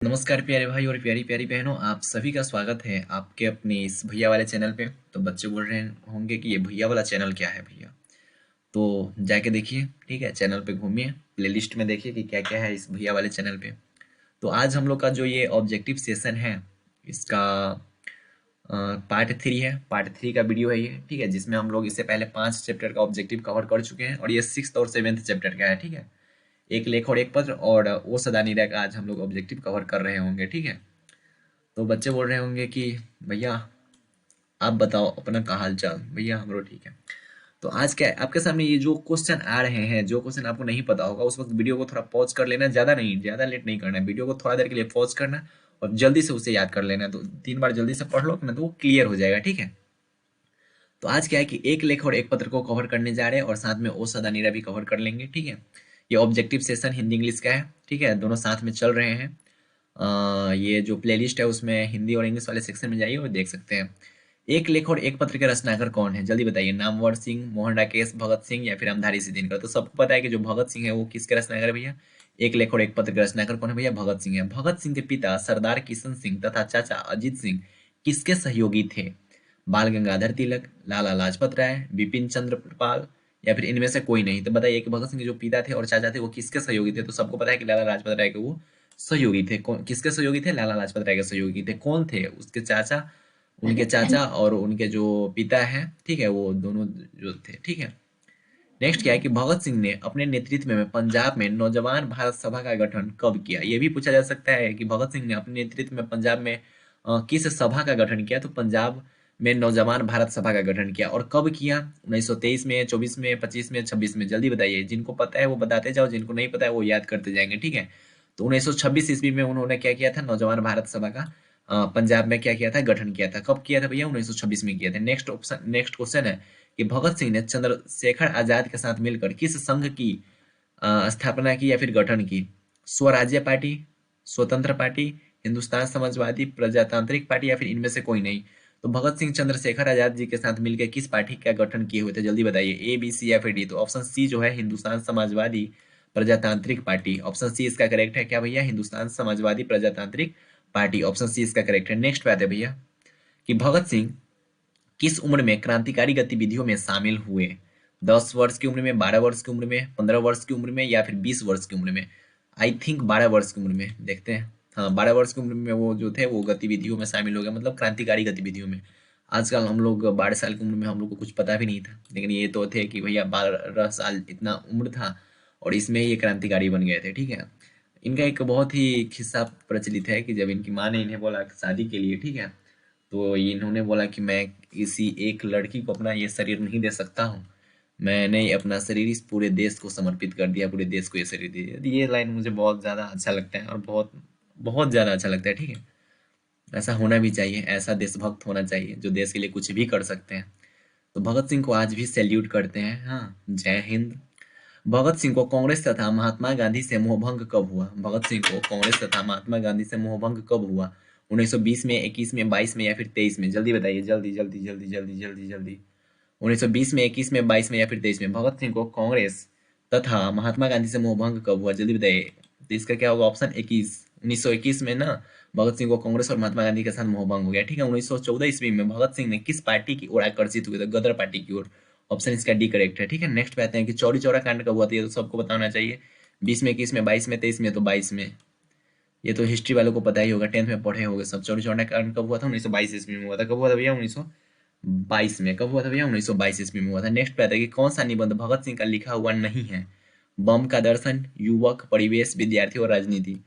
नमस्कार प्यारे भाई और प्यारी प्यारी बहनों, आप सभी का स्वागत है आपके अपने इस भैया वाले चैनल पे। तो बच्चे बोल रहे होंगे कि ये भैया वाला चैनल क्या है भैया। तो जाके देखिए, ठीक है, चैनल पे घूमिए, प्लेलिस्ट में देखिए कि क्या क्या है इस भैया वाले चैनल पे। तो आज हम लोग का जो ये ऑब्जेक्टिव सेशन है, इसका पार्ट 3 है। पार्ट 3 का वीडियो है ये, ठीक है, जिसमें हम लोग इससे पहले 5 चैप्टर का ऑब्जेक्टिव कवर कर चुके हैं और ये 6th और 7th चैप्टर का है, ठीक है। एक लेख और एक पत्र और ओ सदा नीरा का आज हम लोग ऑब्जेक्टिव कवर कर रहे होंगे, ठीक है। तो बच्चे बोल रहे होंगे कि भैया आप बताओ अपना का हाल चाल। भैया हमरो ठीक है। तो आज क्या है आपके सामने, ये जो क्वेश्चन आ रहे हैं, जो क्वेश्चन आपको नहीं पता होगा उस वक्त वीडियो को थोड़ा पॉज कर लेना, ज्यादा नहीं, ज्यादा लेट नहीं करना है, वीडियो को थोड़ा देर के लिए पॉज करना और जल्दी से उसे याद कर लेना। तो 3 बार जल्दी से पढ़ लो ना, तो वो क्लियर हो जाएगा, ठीक है। तो आज क्या है कि एक लेख और एक पत्र को कवर करने जा रहे हैं और साथ में ओ सदा नीरा भी कवर कर लेंगे, ठीक है। ये ऑब्जेक्टिव सेशन हिंदी इंग्लिश का है, ठीक है, दोनों साथ में चल रहे हैं। ये जो प्लेलिस्ट है उसमें हिंदी और इंग्लिश वाले सेक्शन में जाइए और देख सकते हैं। एक लेख और एक पत्र के रचनाकार कौन है, जल्दी बताइए। नामवर सिंह, मोहन राकेश, भगत सिंह या फिर अमधारी सिंह दिनकर। तो सबको पता है कि जो भगत सिंह है वो किसके रचनाकार है भैया। एक लेख और एक पत्र के रचनाकार कौन है भैया, भगत सिंह है। भगत सिंह के पिता सरदार किशन सिंह तथा चाचा अजीत सिंह किसके सहयोगी थे। बाल गंगाधर तिलक, लाला लाजपत राय, बिपिन चंद्र पाल या फिर इनमें से कोई नहीं। तो बताइए कि भगत सिंह के जो पिता थे और चाचा थे वो किसके सहयोगी थे। तो सबको पता है कि लाला लाजपत राय के वो सहयोगी थे। किसके सहयोगी थे, लाला लाजपत राय के सहयोगी थे। कौन थे उसके चाचा, उनके चाचा और उनके जो पिता है, ठीक है, वो दोनों जो थे, ठीक है। नेक्स्ट क्या है कि भगत सिंह ने अपने नेतृत्व में पंजाब में नौजवान भारत सभा का गठन कब किया। ये भी पूछा जा सकता है कि भगत सिंह ने अपने नेतृत्व में पंजाब में किस सभा का गठन किया। तो पंजाब में नौजवान भारत सभा का गठन किया और कब किया, 1923 में, 24 में, 25 में, 26 में। जल्दी बताइए, जिनको पता है वो बताते जाओ, जिनको नहीं पता है वो याद करते जाएंगे, ठीक है। तो 1926 ईस्वी में उन्होंने क्या किया था, नौजवान भारत सभा का पंजाब में क्या किया था, गठन किया था। कब किया था भैया, 1926 में किया था। नेक्स्ट क्वेश्चन है कि भगत सिंह ने चंद्रशेखर आजाद के साथ मिलकर किस संघ की स्थापना की या फिर गठन की। स्वराज्य पार्टी, स्वतंत्र पार्टी, हिंदुस्तान समाजवादी, प्रजातांत्रिक पार्टी या फिर इनमें से कोई नहीं। तो भगत सिंह चंद्रशेखर आजाद जी के साथ मिलकर किस पार्टी का गठन किए हुए थे, जल्दी बताइए। ए, बी, सी या फिर डी। तो ऑप्शन सी जो है हिंदुस्तान समाजवादी प्रजातांत्रिक पार्टी, ऑप्शन सी इसका करेक्ट है क्या भैया, हिंदुस्तान समाजवादी प्रजातांत्रिक पार्टी, ऑप्शन सी इसका करेक्ट है। नेक्स्ट बात है भैया कि भगत सिंह किस उम्र में क्रांतिकारी गतिविधियों में शामिल हुए। 10 वर्ष की उम्र में, 12 वर्ष की उम्र में, 15 वर्ष की उम्र में या फिर 20 वर्ष की उम्र में। आई थिंक 12 वर्ष की उम्र में, देखते हैं। हाँ, 12 वर्ष की उम्र में वो जो थे वो गतिविधियों में शामिल हो गए, मतलब क्रांतिकारी गतिविधियों में। आजकल हम लोग 12 साल की उम्र में हम लोग को कुछ पता भी नहीं था, लेकिन ये तो थे कि भैया 12 साल इतना उम्र था और इसमें ये क्रांतिकारी बन गए थे, ठीक है। इनका एक बहुत ही किस्सा प्रचलित है कि जब इनकी माँ ने इन्हें बोला शादी के लिए, ठीक है, तो इन्होंने बोला कि मैं किसी एक लड़की को अपना ये शरीर नहीं दे सकता हूँ, मैंने अपना शरीर इस पूरे देश को समर्पित कर दिया, पूरे देश को ये शरीर दे दिया। ये लाइन मुझे बहुत ज़्यादा अच्छा लगता है और बहुत बहुत ज़्यादा अच्छा लगता है, ठीक है। ऐसा होना भी चाहिए, ऐसा देशभक्त होना चाहिए जो देश के लिए कुछ भी कर सकते हैं। तो भगत सिंह को आज भी सैल्यूट करते हैं, हाँ, जय हिंद। भगत सिंह को कांग्रेस तथा महात्मा गांधी से मोहभंग कब हुआ। भगत सिंह को कांग्रेस तथा महात्मा गांधी से मोहभंग कब हुआ, 1920 में, 21 में, 22 में या फिर 23 में। जल्दी बताइए, जल्दी जल्दी जल्दी जल्दी जल्दी जल्दी। 1920 में, 21 में, 22 में या फिर 23 में भगत सिंह को कांग्रेस तथा महात्मा गांधी से मोहभंग कब हुआ, जल्दी बताइए। तो इसका क्या होगा, ऑप्शन 21। 1921 में ना भगत सिंह को कांग्रेस और महात्मा गांधी के साथ मोहभंग हो गया, ठीक है। 1914 ईस्वी में भगत सिंह ने किस पार्टी की ओर आकर्षित हुए थे, गदर पार्टी की ओर, ऑप्शन इसका डी करेक्ट है, ठीक है। नेक्स्ट पे आते हैं कि चौरी चौरा कांड कब हुआ था, ये तो सबको बताना चाहिए। 20 में, 21 में, 22 में, 23 में। तो 22 में, ये तो हिस्ट्री वालों को पता ही होगा, 10th में पढ़े होंगे सब। चौरी चौरा कांड कब हुआ था, 1922 ईस्वी में हुआ था। कब हुआ था भैया, 1922 में। कब हुआ था भैया, 1922 ईस्वी में हुआ था। नेक्स्ट पे आता है कि कौन सा निबंध भगत सिंह का लिखा हुआ नहीं है। बम का दर्शन, युवक, परिवेश, विद्यार्थी और राजनीति।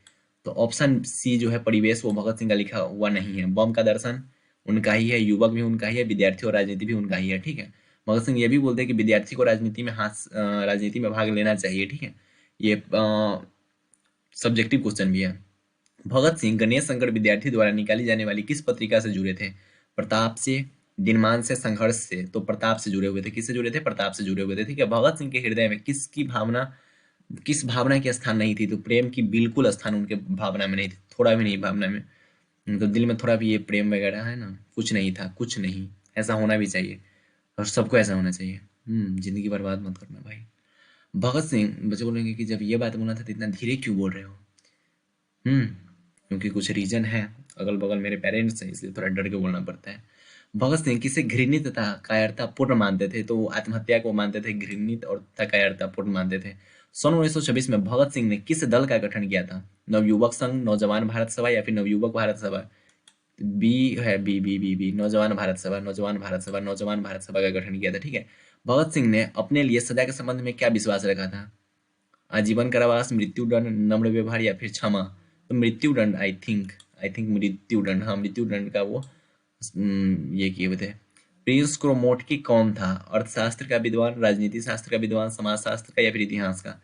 तो ऑप्शन सी जो है परिवेश, वो भगत सिंह का लिखा हुआ नहीं है। बम का दर्शन उनका ही है, युवक भी उनका ही है, विद्यार्थी और राजनीति भी उनका ही है, ठीक है। भगत सिंह ये भी बोलते हैं कि विद्यार्थी को राजनीति में भाग लेना चाहिए, ठीक है। ये सब्जेक्टिव क्वेश्चन भी है। भगत सिंह गणेश शंकर विद्यार्थी द्वारा निकाली जाने वाली किस पत्रिका से जुड़े थे। प्रताप से, दिनमान से, संघर्ष से। तो प्रताप से जुड़े हुए थे। किससे जुड़े थे, प्रताप से जुड़े हुए थे, ठीक है। भगत सिंह के हृदय में किस भावना की स्थान नहीं थी। तो प्रेम की बिल्कुल स्थान उनके भावना में नहीं थी, थोड़ा भी नहीं भावना में। तो दिल में थोड़ा भी ये प्रेम वगैरह है ना, कुछ नहीं था, कुछ नहीं। ऐसा होना भी चाहिए और सबको ऐसा होना चाहिए। जिंदगी बर्बाद मत करना भाई। भगत सिंह, बच्चे बोलेंगे कि जब ये बात बोलना था तो इतना धीरे क्यों बोल रहे हो। हम्म क्योंकि कुछ रीजन है, अगल बगल मेरे पेरेंट्स हैं, इसलिए थोड़ा डर के बोलना पड़ता है। भगत सिंह किसे घृणित तथा कायरतापूर्ण मानते थे? तो वो आत्महत्या को मानते थे घृणित और तथा कायरतापूर्ण मानते थे। सन 1926 में भगत सिंह ने किस दल का गठन किया था? नवयुवक संघ, नौजवान भारत सभा या फिर नवयुवक भारत सभा? बी है, बी, नौजवान भारत सभा, नौजवान भारत सभा, नौजवान भारत सभा का गठन किया था, ठीक है। भगत सिंह ने अपने लिए सजा के संबंध में क्या विश्वास रखा था? आजीवन कारावास, मृत्यु दंड, नम्र व्यवहार या फिर क्षमा? तो मृत्यु दंड, आई थिंक मृत्यु दंड, हाँ मृत्यु दंड का वो ये किए हुए थे। प्रिंस क्रोमोटकी कौन था? अर्थशास्त्र का विद्वान, राजनीति शास्त्र का विद्वान, समाज शास्त्र का या फिर इतिहास का?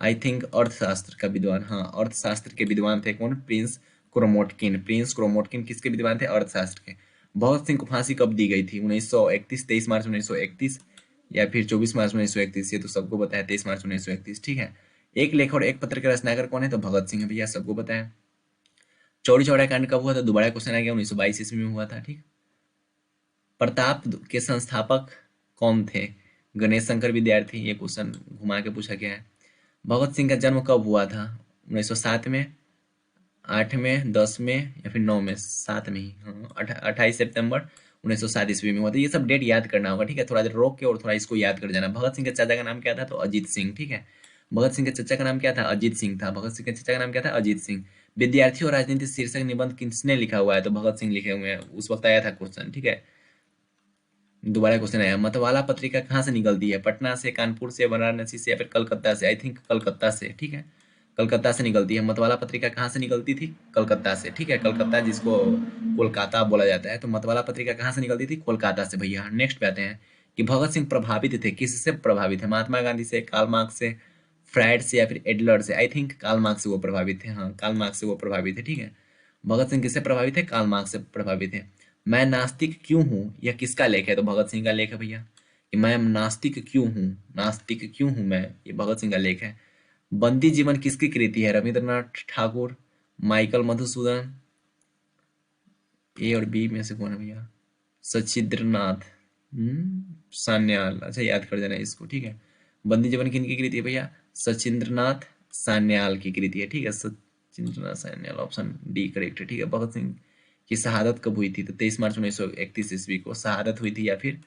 आई थिंक अर्थशास्त्र का विद्वान, हाँ अर्थशास्त्र के विद्वान थे कौन? प्रिंस क्रोमोटकिन। प्रिंस क्रोमोटकिन किसके विद्वान थे? अर्थशास्त्र के। भगत सिंह को फांसी कब दी गई थी? 1931, 23 मार्च 1931 या फिर 24 मार्च 1931? ये तो सबको पता है, 23 मार्च 1931, ठीक है। एक लेख और एक पत्र के रचनाकार कौन है? तो भगत सिंह है भैया, सबको पता है। चौरी चौरा कांड कब हुआ था? दोबारा क्वेश्चन आ गया, 1922 ईस्वी में हुआ था, ठीक। प्रताप के संस्थापक कौन थे? गणेश शंकर विद्यार्थी। ये क्वेश्चन घुमा के पूछा गया है। भगत सिंह का जन्म कब हुआ था? 1907 में, 8 में, 10 में या फिर 9 में? 7 में ही, हाँ 28 सितंबर 1907 ईस्वी में हुआ था। ये सब डेट याद करना होगा, ठीक है। थोड़ा देर रोक के और थोड़ा इसको याद कर जाना। भगत सिंह के चाचा का नाम क्या था? तो अजीत सिंह, ठीक है। भगत सिंह के चाचा का नाम क्या था? अजीत सिंह था। भगत सिंह के चाचा का नाम क्या था? अजीत सिंह। विद्यार्थी और राजनीति शीर्षक निबंध किसने लिखा हुआ है? तो भगत सिंह लिखे हुए हैं, उस वक्त आया था क्वेश्चन, ठीक है। दोबारा क्वेश्चन आया, मतवाला पत्रिका कहाँ से निकलती है? पटना से, कानपुर से, वाराणसी से या फिर कलकत्ता से? आई थिंक कलकत्ता से, ठीक है। कलकत्ता से निकलती है। मतवाला पत्रिका कहाँ से निकलती थी? कलकत्ता से, ठीक है। कलकत्ता जिसको कोलकाता बोला जाता है, तो मतवाला पत्रिका कहाँ से निकलती थी? कोलकाता से भैया। नेक्स्ट पे आते हैं कि भगत सिंह प्रभावित थे, किससे प्रभावित थे? महात्मा गांधी से, कार्ल मार्क्स से, फ्रायड से या फिर एडलर से? आई थिंक कार्ल मार्क्स से वो प्रभावित थे, हाँ कार्ल मार्क्स से वो प्रभावित थे, ठीक है। भगत सिंह किससे प्रभावित है? कार्ल मार्क्स से प्रभावित है। मैं नास्तिक क्यों हूँ, यह किसका लेख है? तो भगत सिंह का लेख है भैया, कि मैं नास्तिक क्यों हूँ, नास्तिक क्यों हूँ मैं, ये भगत सिंह का लेख है। बंदी जीवन किसकी कृति है? रविंद्रनाथ ठाकुर, माइकल मधुसूदन? ए और बी में से कौन है भैया? सचिंद्रनाथ सान्याल। अच्छा याद कर देना इसको, ठीक है। बंदी जीवन किनकी कृति है भैया? सचिंद्रनाथ सान्याल की कृति है, ठीक है। Sachindranath Sanyal, option D correct है, ठीक है। भगत सिंह की शहादत कब हुई थी? तो 23 मार्च 1931 ईस्वी को शहादत हुई थी, या फिर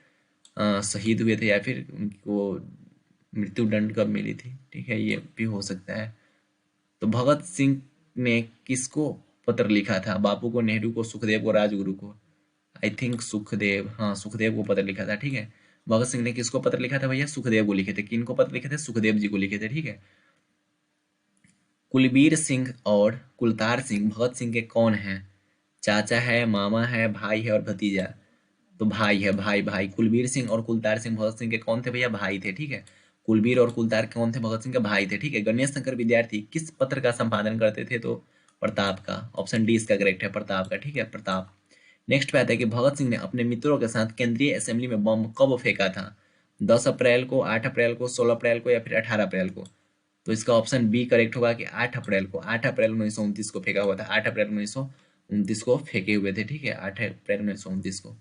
शहीद हुए थे, या फिर उनको मृत्यु दंड कब मिली थी, ठीक है, ये भी हो सकता है। तो भगत सिंह ने किसको पत्र लिखा था? बापू को, नेहरू को, सुखदेव को, राजगुरु को? आई थिंक सुखदेव, हाँ सुखदेव को पत्र लिखा था, ठीक है। भगत सिंह ने किसको पत्र लिखा था भैया? सुखदेव को लिखे थे। किन को पत्र लिखे थे? सुखदेव जी को लिखे थे, ठीक है। कुलबीर सिंह और कुलतार सिंह भगत सिंह के कौन हैं? चाचा है, मामा है, भाई है और भतीजा? तो भाई है, भाई भाई। कुलबीर सिंह और कुलतार सिंह भगत सिंह के कौन थे भैया? भाई थे, ठीक है। कुलबीर और कुलतार कौन थे? भगत सिंह के भाई थे, ठीक है। गणेश शंकर विद्यार्थी किस पत्र का संपादन करते थे? तो प्रताप का, ऑप्शन डी इसका करेक्ट है, प्रताप का, ठीक है, प्रताप। नेक्स्ट पे आता है कि भगत सिंह ने अपने मित्रों के साथ केंद्रीय असेंबली में बम कब फेंका था? 10 अप्रैल को, 8 अप्रैल को, 16 अप्रैल को या फिर 18 अप्रैल को? तो इसका ऑप्शन बी करेक्ट होगा कि 8 अप्रैल को, 8 अप्रैल 1929 को फेंका हुआ था। 8 अप्रैल 1929 को फेंके हुए थे, ठीक है, 8 अप्रैल 1929 को।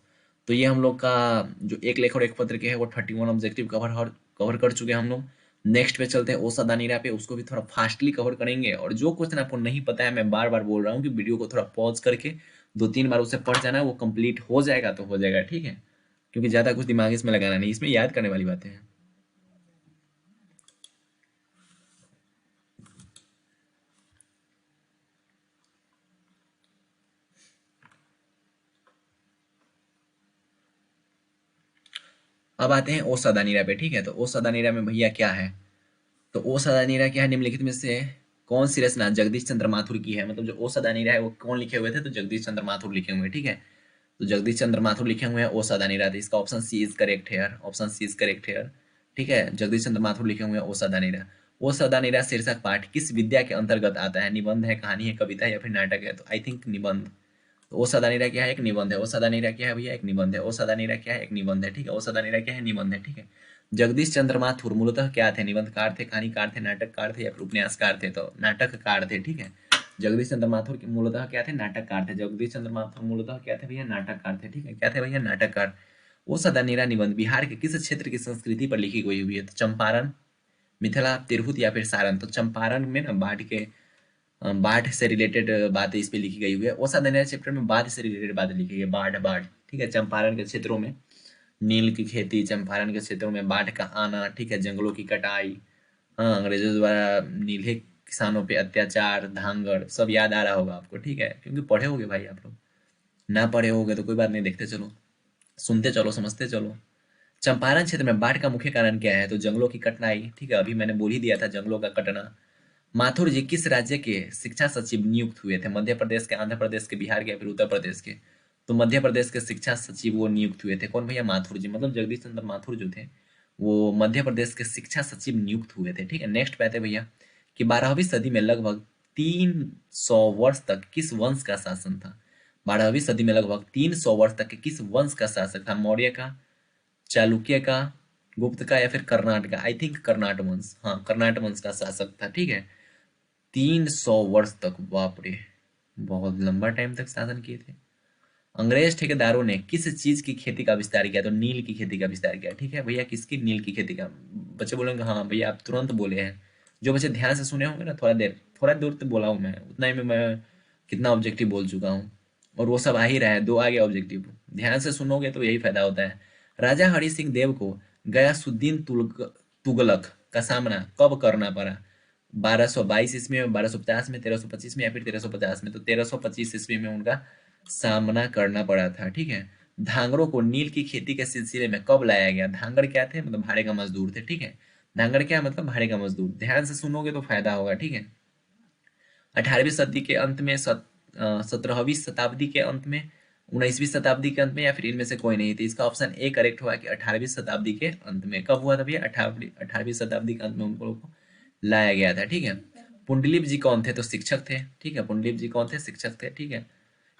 तो ये हम लोग का जो एक लेख और एक पत्र के है वो 31 ऑब्जेक्टिव कवर कर चुके हैं हम लोग। नेक्स्ट पे चलते हैं ओसा दानीरा पे, उसको भी थोड़ा फास्टली कवर करेंगे। और जो क्वेश्चन आपको नहीं पता है, मैं बार बार बोल रहा हूँ कि वीडियो को थोड़ा पॉज करके 2-3 बार उसे पढ़ जाना, वो कंप्लीट हो जाएगा तो हो जाएगा, ठीक है। क्योंकि ज्यादा कुछ दिमाग इसमें लगाना नहीं, इसमें याद करने वाली बातें हैं। अब आते हैं ओ सदानीरा पे, ठीक है। तो ओ सदानीरा में भैया क्या है? तो ओ सदानीरा क्या है? निम्नलिखित में से कौन सी रचना जगदीश चंद्र माथुर की है? मतलब जो ओ सदानीरा है वो कौन लिखे हुए थे? तो जगदीश चंद्र माथुर लिखे हुए हैं, ठीक है। तो जगदीश चंद्र माथुर लिखे हुए हैं ओ सदानीरा, तो इसका option C is correct here, option C is correct here, ठीक है। जगदीश चंद्र माथुर लिखे हुए हैं ओ सदानीरा। ओ सदानीरा शीर्षक पाठ किस विद्या के अंतर्गत आता है? निबंध है, कहानी है, कविता है या फिर नाटक है? तो आई थिंक निबंध। तो ओ सदानीरा क्या है? एक निबंध है। ओ सदानीरा क्या है भैया? एक निबंध है। ओ सदानीरा क्या है? एक निबंध है, ठीक है। ओ सदानीरा क्या है? निबंध है, ठीक है। जगदीश चंद्र माथुर मूलतः क्या थे? निबंधकार थे, कहानीकार थे, नाटककार थे या फिर उपन्यासकार थे? तो नाटककार थे, ठीक है। जगदीश चंद्र माथुर मूलतः क्या थे? नाटककार थे। जगदीश चंद्र माथुर मूलतः क्या थे भैया? नाटककार थे, ठीक है। क्या थे भैया? नाटककार। ओ सदानीरा निबंध बिहार के किस क्षेत्र की संस्कृति पर लिखी गई हुई है? तो चंपारण, मिथिला, तिरहुत या फिर सारण? तो चंपारण में ना बाढ़ के बाढ़ से रिलेटेड बातें इस पे लिखी गई हुई है। ओसा दनिया चैप्टर में बाढ़ से रिलेटेड बातें लिखी गई है, बाढ़ बाढ़, ठीक है। चंपारण के क्षेत्रों में नील की खेती, चंपारण के क्षेत्रों में बाढ़ का आना, ठीक है, जंगलों की कटाई, हाँ, अंग्रेजों द्वारा नीले किसानों पे अत्याचार, धांगड़, सब याद आ रहा होगा आपको, ठीक है, क्योंकि पढ़े होगे भाई आप लोग। ना पढ़े होगे तो कोई बात नहीं, देखते चलो, सुनते चलो, समझते चलो। चंपारण क्षेत्र में बाढ़ का मुख्य कारण क्या है? तो जंगलों की कटाई, ठीक है, अभी मैंने बोल ही दिया था, जंगलों का कटना। माथुर जी किस राज्य के शिक्षा सचिव नियुक्त हुए थे? मध्य प्रदेश के, आंध्र प्रदेश के, बिहार के या फिर उत्तर प्रदेश के? तो मध्य प्रदेश के शिक्षा सचिव वो नियुक्त हुए थे। कौन भैया? माथुर जी, मतलब जगदीश चंद्र माथुर जो थे वो मध्य प्रदेश के शिक्षा सचिव नियुक्त हुए थे, ठीक है। नेक्स्ट पे आते हैं भैया कि 12वीं सदी में लगभग 300 वर्ष तक किस वंश का शासन था? 12वीं सदी में लगभग 300 वर्ष तक के किस वंश का शासक था? मौर्य का, चालुक्य का, गुप्त का या फिर कर्नाटक का? आई थिंक कर्नाट वंश, हाँ, कर्नाट वंश का शासक था, ठीक है। 300 वर्ष तक, बाप रे, बहुत लंबा टाइम तक शासन किए थे। अंग्रेज ठेकेदारों ने किस चीज की खेती का विस्तार किया? तो नील की खेती का विस्तार किया, ठीक है भैया। किसकी? नील की खेती का। बच्चे बोलेंगे हाँ भैया आप तुरंत बोले हैं। जो बच्चे ध्यान से सुने होंगे ना, थोड़ा दूर तक बोला हूँ मैं, उतना ही में मैं कितना ऑब्जेक्टिव बोल चुका हूँ, और वो सब आ ही रहा है, दो आ गया ऑब्जेक्टिव। ध्यान से सुनोगे तो यही फायदा होता है। राजा हरि सिंह देव को गयासुद्दीन तुगलक का सामना कब करना पड़ा? 1222 ईस्वी में, 1250 में, 1325 में या फिर 1350 में? तो 1325 ईस्वी में उनका सामना करना पड़ा था, ठीक है। धांगड़ों को नील की खेती के सिलसिले में कब लाया गया? धांगड़ क्या थे? मतलब भाड़े का मजदूर थे, ठीक है। धांगड़ क्या मतलब? भाड़े का मजदूर। ध्यान से सुनोगे तो फायदा होगा, ठीक है। 18वीं सदी के अंत में, 17वीं शताब्दी के अंत में, 19वीं शताब्दी के अंत में, या फिर इनमें से कोई नहीं थी? इसका ऑप्शन ए करेक्ट हुआ कि 18वीं शताब्दी के अंत में। कब हुआ था भैया? 18वीं शताब्दी के अंत में उनको लोग को लाया गया था, ठीक है। पुंडलीक जी कौन थे? तो शिक्षक थे, ठीक है। पुंडलीक जी कौन थे? शिक्षक थे, ठीक है।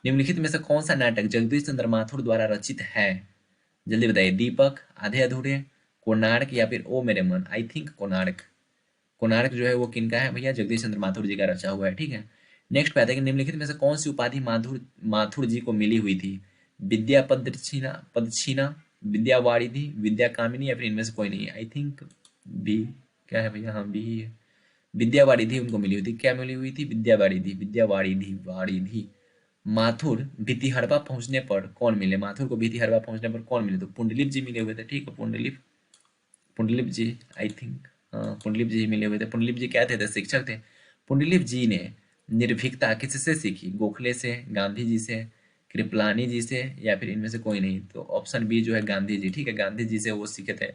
निम्नलिखित में से कौन सा नाटक जगदीश चंद्र माथुर द्वारा रचित है? जल्दी बताइए। दीपक, आधे अधूरे, कोणार्क या फिर ओ मेरे मन? I think Konark. कोणार्क जो है वो किनका है भैया? जगदीश चंद्र माथुर जी का रचा हुआ है, ठीक है। नेक्स्ट पे आता है कि निम्नलिखित में से कौन सी उपाधि माथुर माथुर जी को मिली हुई थी? विद्या पदछिना पदछिना, विद्या वारिधि, विद्या कामिनी या फिर इनमें से कोई नहीं? I think B. क्या है भैया? हाँ, बी ही है। विद्या वारिधि उनको मिली हुई थी। क्या मिली हुई थी? विद्या वारिधि, विद्या वारिधि, वारिधि। माथुर भितिहरवा पहुंचने पर कौन मिले? माथुर को भितिहरवा पहुंचने पर कौन मिले? तो पुंडलिक जी मिले हुए थे, ठीक है। पुंडलिक, पुंडलिक जी, आई थिंक, हाँ, पुंडलिक जी मिले हुए थे। पुंडलिक जी क्या थे? तो शिक्षक थे। पुंडलिक जी ने निर्भीकता किससे सीखी? गोखले से, गांधी जी से, कृपलानी जी से या फिर इनमें से कोई नहीं? तो ऑप्शन बी जो है गांधी जी, ठीक है। गांधी जी से वो सीखे थे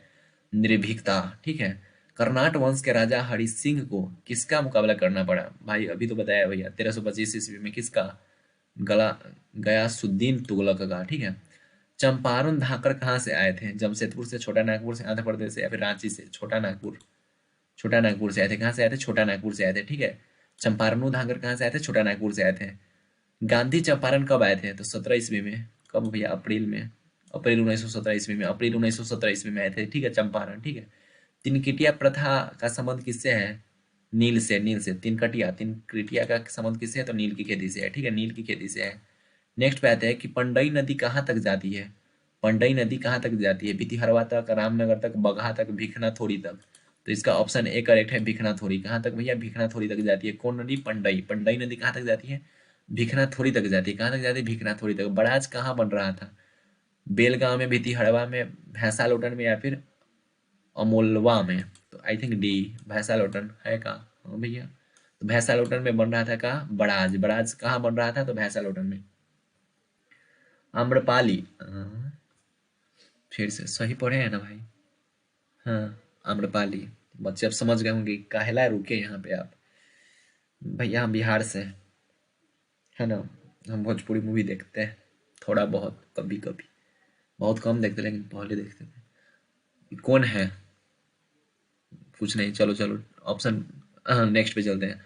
निर्भीकता, ठीक है। कर्नाट वंश के राजा हरि सिंह को किसका मुकाबला करना पड़ा? भाई अभी तो बताया भैया, 1325 ईस्वी में किसका? गला गयासुद्दीन तुगलक का, ठीक है। चंपारण धाकड़ कहाँ से आए थे? जमशेदपुर से, छोटा नागपुर से, आंध्र प्रदेश से या फिर रांची से? छोटा नागपुर, छोटा नागपुर से आए थे। कहाँ से आए थे? छोटा नागपुर से आए थे, ठीक है। चंपारणु धांगड़ कहाँ से आए थे? छोटा नागपुर से आए थे। गांधी चंपारण कब आए थे? तो 17 ईस्वी में। कब भैया? अप्रैल में, अप्रैल 1917 ईस्वी में, अप्रैल 1917 ईस्वी में आए थे, ठीक है, चंपारण, ठीक है। तिनकिटिया प्रथा का संबंध किससे है? नील से, नील से। तिनकटिया, तिनकिटिया का संबंध किससे है? तो नील की खेती से है, ठीक है, नील की खेती से है। नेक्स्ट पे आते हैं कि पंडई नदी कहाँ तक जाती है? पंडई नदी कहाँ तक जाती है? भितिहरवा तक, रामनगर तक, बगहा तक, भिखनाथोड़ी तक? तो इसका ऑप्शन ए करेक्ट है, भिखनाथोड़ी। कहाँ तक भैया? भिखनाथोड़ी तक जाती है। कौन नदी? पंडई। पंडई नदी कहाँ तक जाती है? भिखनाथोड़ी तक जाती है। कहाँ तक जाती है? भिखनाथोड़ी तक। बराज कहाँ बन रहा था? बेलगांव में, भितिहरवा में, भैंसालोटन में या फिर अमोलवा में? तो आई थिंक डी, भैंसालोटन है का? हाँ भैया, तो भैंसालोटन में बन रहा था का बड़ाज। बड़ाज कहाँ बन रहा था? तो भैंसालोटन में। आम्रपाली, फिर से सही पढ़े हैं ना भाई? हाँ, आम्रपाली। बच्चे अब समझ गए होंगे काहेला रुके यहाँ पे आप। भैया हम बिहार से हैं, है ना। हम भोजपुरी मूवी देखते हैं, थोड़ा बहुत, कभी कभी, बहुत कम देखते लेकिन पहले देखते थे। कौन है? कुछ नहीं, चलो चलो, ऑप्शन नेक्स्ट पे चलते हैं।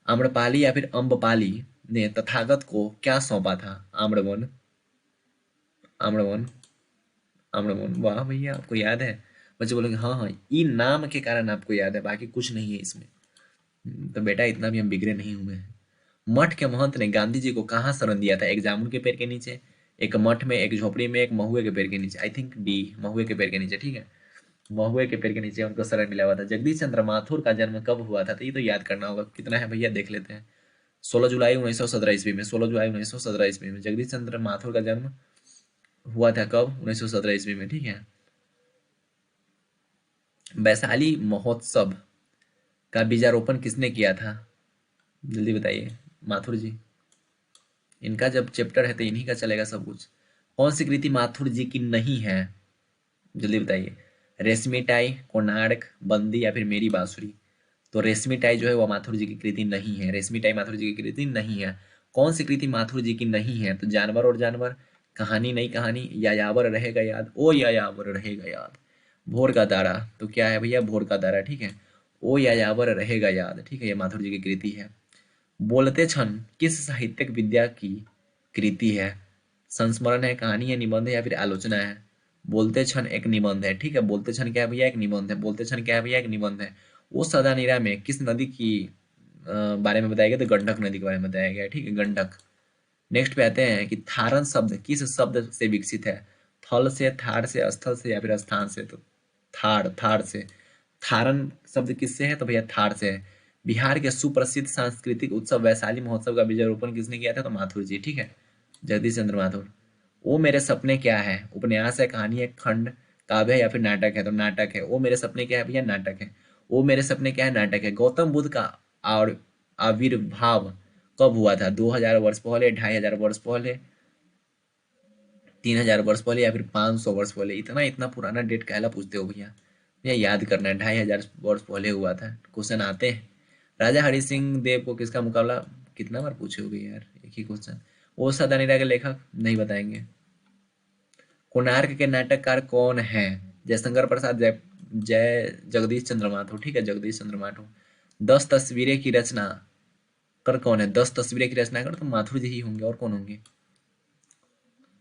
आम्रपाली या फिर अम्बपाली ने तथागत को क्या सौंपा था? आम्रवन, आम्रवन, आम्रवन। वाह भैया, आपको याद है। बच्चे बोलेंगे हाँ हाँ, ई नाम के कारण आपको याद है, बाकी कुछ नहीं है इसमें। तो बेटा इतना भी हम बिगड़े नहीं हुए हैं। मठ के महंत ने गांधी जी को कहाँ शरण दिया था? एक जामुन के पेड़ के नीचे, एक मठ में, एक झोपड़ी में, एक महुए के पेड़ के नीचे? आई थिंक डी, महुए के पेड़ के नीचे, ठीक है। महुए के पेड़ के नीचे उनको शरण मिला हुआ था। जगदीश चंद्र माथुर का जन्म कब हुआ था? तो ये तो याद करना होगा, कितना है भैया देख लेते हैं। 16 जुलाई 1917 ईस्वी में, 16 जुलाई 1917 ईस्वी में जगदीश चंद्र माथुर का जन्म हुआ था। कब? 1917 ईस्वी में, ठीक है। वैशाली महोत्सव का बीजारोपण किसने किया था? जल्दी बताइए माथुर जी। इनका जब चैप्टर है तो इन्हीं का चलेगा सब कुछ। कौन सी कृति माथुर जी की नहीं है? जल्दी बताइए। रेशमी टाई, कोणार्क, बंदी या फिर मेरी बांसुरी। तो रेशमी टाई जो है वो माथुर जी की कृति नहीं है। रेशमी टाई माथुर जी की कृति नहीं है। कौन सी कृति माथुर जी की नहीं है? तो जानवर और जानवर, कहानी नई कहानी, यायावर रहेगा याद, ओ यायावर रहेगा याद, भोर का तारा। तो क्या है भैया? भोर का तारा, ठीक है। ओ यायावर रहेगा याद, ठीक है, ये माथुर जी की कृति है। बोलते क्षण किस साहित्यिक विद्या की कृति है? संस्मरण है, कहानी है, निबंध है या फिर आलोचना है? बोलते क्षण एक निबंध है, ठीक है। बोलते क्षण क्या है भैया? एक निबंध है। बोलते क्षण क्या है भैया? एक निबंध है। वो सदा नीरा में किस नदी की बारे में बताया गया? तो गंडक नदी के बारे में बताया गया है, ठीक है, गंडक। नेक्स्ट पे आते हैं कि थारन शब्द किस शब्द से विकसित है? थल से, थार से, स्थल से या फिर स्थान से? तो थार से। थारन शब्द किससे है? तो भैया थार से है। बिहार के सुप्रसिद्ध सांस्कृतिक उत्सव वैशाली महोत्सव का बीजारोपण किसने किया था? तो माथुर जी, ठीक है, जगदीश चंद्र माथुर। वो मेरे सपने क्या है? उपन्यास है, कहानी है, खंड काव्य है या फिर नाटक है? तो नाटक है। वो मेरे सपने क्या है भैया? नाटक है। वो मेरे सपने क्या है? नाटक है। गौतम बुद्ध का और आविर्भाव कब हुआ था? 2000 वर्ष पहले, 2500 वर्ष पहले, 3000 वर्ष पहले या फिर 500 वर्ष पहले? इतना इतना पुराना डेट कहला पूछते हो भैया? भैया याद करना है, 2500 वर्ष पहले हुआ था। क्वेश्चन आते हैं। राजा हरि सिंह देव को किसका मुकाबला, कितना बार पूछे होगे यार एक ही क्वेश्चन। वो सदानीरा के लेखक नहीं बताएंगे। कोणार्क के नाटककार कौन है? जयशंकर प्रसाद, जय जगदीश चंद्र माथुर, ठीक है, जगदीश चंद्र माथुर। 10 तस्वीरें की रचना कर कौन है? 10 तस्वीरें की रचना कर तो माथुर जी ही होंगे, और कौन होंगे?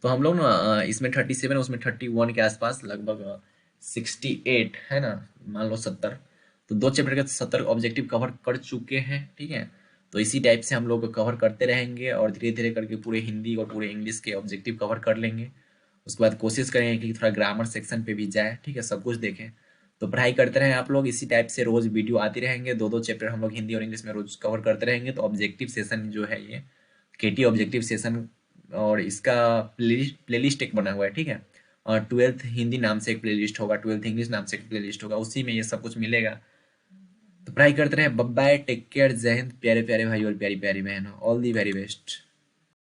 तो हम लोग ना इसमें 37, उसमें 31 के आसपास लगभग 68 है ना, मान लो 70। तो दो चैप्टर के 70 ऑब्जेक्टिव कवर कर चुके हैं, ठीक है। तो इसी टाइप से हम लोग कवर करते रहेंगे और धीरे धीरे करके पूरे हिंदी और पूरे इंग्लिश के ऑब्जेक्टिव कवर कर लेंगे। उसके बाद कोशिश करेंगे कि थोड़ा ग्रामर सेक्शन पे भी जाए, ठीक है, सब कुछ देखें। तो पढ़ाई करते रहें आप लोग, इसी टाइप से रोज वीडियो आती रहेंगे। दो दो चैप्टर हम लोग हिंदी और इंग्लिश में रोज कवर करते रहेंगे। तो ऑब्जेक्टिव सेशन जो है ये केटी ऑब्जेक्टिव सेशन, और इसका प्लेलिस्ट एक बना हुआ है, ठीक है। और 12th हिंदी नाम से एक प्लेलिस्ट होगा, 12th इंग्लिश नाम से एक प्लेलिस्ट होगा, उसी में ये सब कुछ मिलेगा। तो पढ़ाई करते रहे। बाय, टेक केयर, जय हिंद प्यारे प्यारे भाई और प्यारी प्यारी बहनों, ऑल दी वेरी बेस्ट।